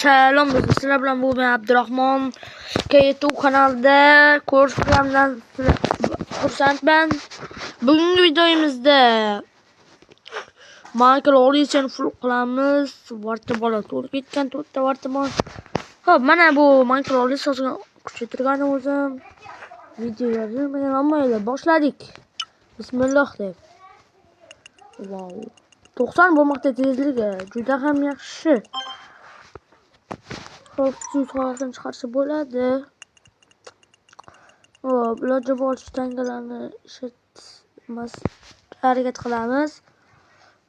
Salom do'stlar, sizlar bilan bu men Abdurahmon. YouTube kanalida ko'rishganimdan xursandman. Bugungi videomizda Michael Olsenni full qilamiz. Varta bola to'g'ri ketgan, to'rtta varta bor. Xo'p, mana bu Michael Olsenni kuchaytirganim o'zim. Video yozilmagan, ammo boshladik. Bismillah deb. Wow. 90 bo'lmoqda tezligi juda ham yaxshi. Xo'p, suratini chiqarsa bo'ladi. Xo'p, iloji boricha tangalarni ishlatmas harakat qilamiz.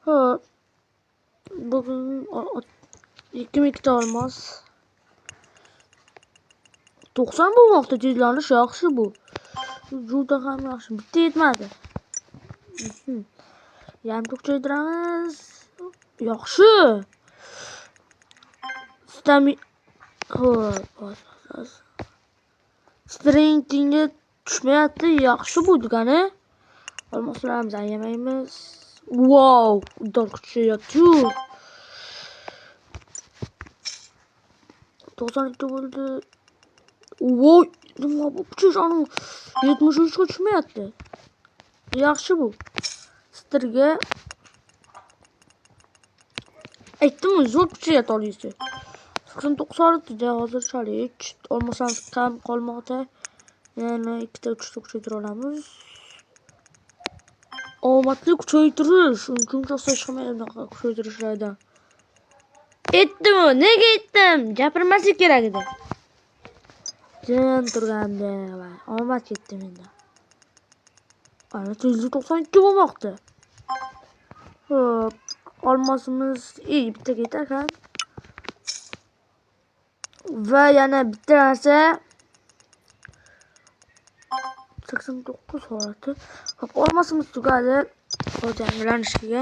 Xo'p, bugun 2 mikta olmos. 90 bo'lmoqda tezlanish yaxshi bu. Juda ham yaxshi. Bitta yetmadi. Yarim kuchaytiramiz. Yaxshi. Strengthga tushmayapti, yaxshi bu degani. Olmoslarimizni ayamaymiz. Wow, dor kuchayapti. 92 bo'ldi. Voy, nima bu kuchash anu 73 ga tushmayapti. Yaxshi bu. Strga aytdim, zo'r kuchayapti oliysi. 89 olibdi hozirchalik. Olmasam kam qolmoqda. Yana 2-3 kuchaytira olamiz. Omadli kuchaytirish, uncha chiqmaydi bunaqa kuchaytirishlardan. Aytdim-ku, nega aytdim? Gapirmaslik kerak edi. Jim turganda, omad ketdi menda. Ana tezlik 92 bo'lmoqda. Xo'p, olmosimiz bitta ketar ekan. Va yana bitta narsa 89 holati. Hop, olmasimiz tugadi. Hozir yangilanishga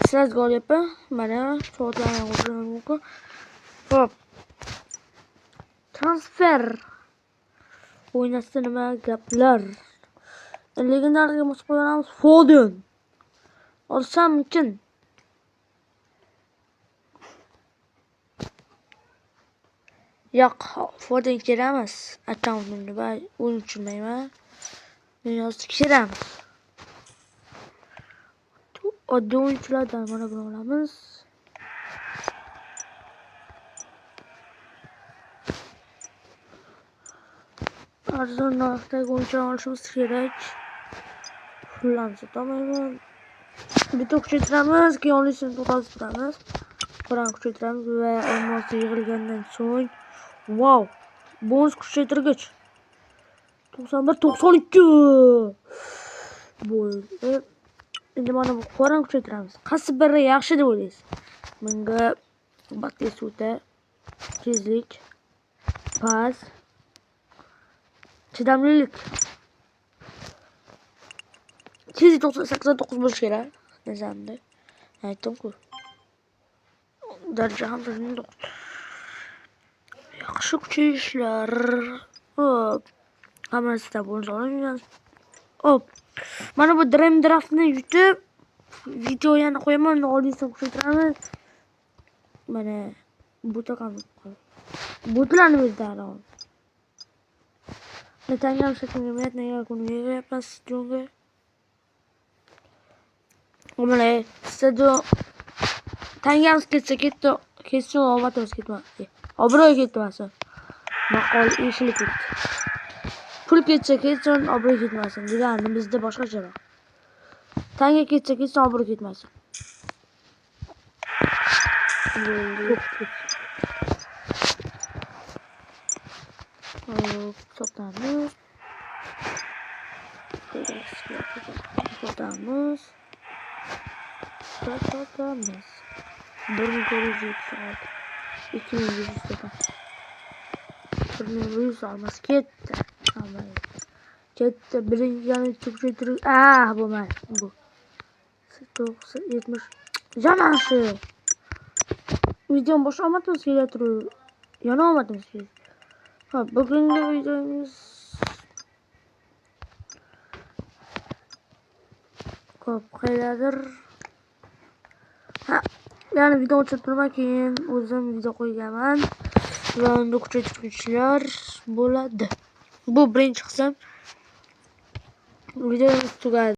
sizlarga olyapman. Mana soatlarni o'zim mumkin. Hop. Transfer. O'ynashda nima gaplar? Legendariga mos qo'yamiz. Foden. Olsammikin. Yo'q, Foden kerakmas. Akkauntimni o'yin tushunmayman. Men yozib kerakmas. Oddiy o'yinchilardan mana buni olamiz. Arzon narxdagi o'yinchilarni olishimiz kerak. Pullarni sotamayman. Bitta kuchaytiramiz, keyin olishni to'xtatamiz. Qur'on kuchaytiramiz va olmos yig'ilgandan so'ng wow, bonus kuchaytirgich 91-92 bo'ldi. Endi mana bu qur'on kuchaytiramiz. Qaysi biri yaxshi deb o'ylaysiz? Menga Batisuta, tezlik, pas, chidamlilik. Tezlik 89 bo'lishi kerak. Nazarda. Aytdim-ku. Daraja ham yaxshi kuchayishlar. Hop. Hammasida bonus olamiz. Hop. Mana bu Dream Draftni yutib videoni qo'yaman, olisini kuchaytiramiz. Mana bu taqam. Butlarni o'zlari. Netangam shaklini nega kuniga pas jonga. Mana stadion tangam ketdi. Ketsin, omadimiz ketmadi. Obro'y ketmasin. Maqol eshilib ketdi. Pul ketsin, obro'y ketmasin. Degani bizda boshqacharoq. Tanga ketsin, obro'y ketmasin. Sotamiz. Sotamiz. 1100 olmaz ketdi. Ketdi. Birinchi kuchaytirib. Bo'lmadi. Bu 70. Janashi. Videom boshqa omadimiz keladi. Yana omadimiz keladi. Hop, bugungi videomiz qayerdadir ya'ni video ochib turman, keyin o'zim video qo'yganman va unda kuchaytirgichlar bo'ladi. Bu birinchi qism. Videomiz tugadi.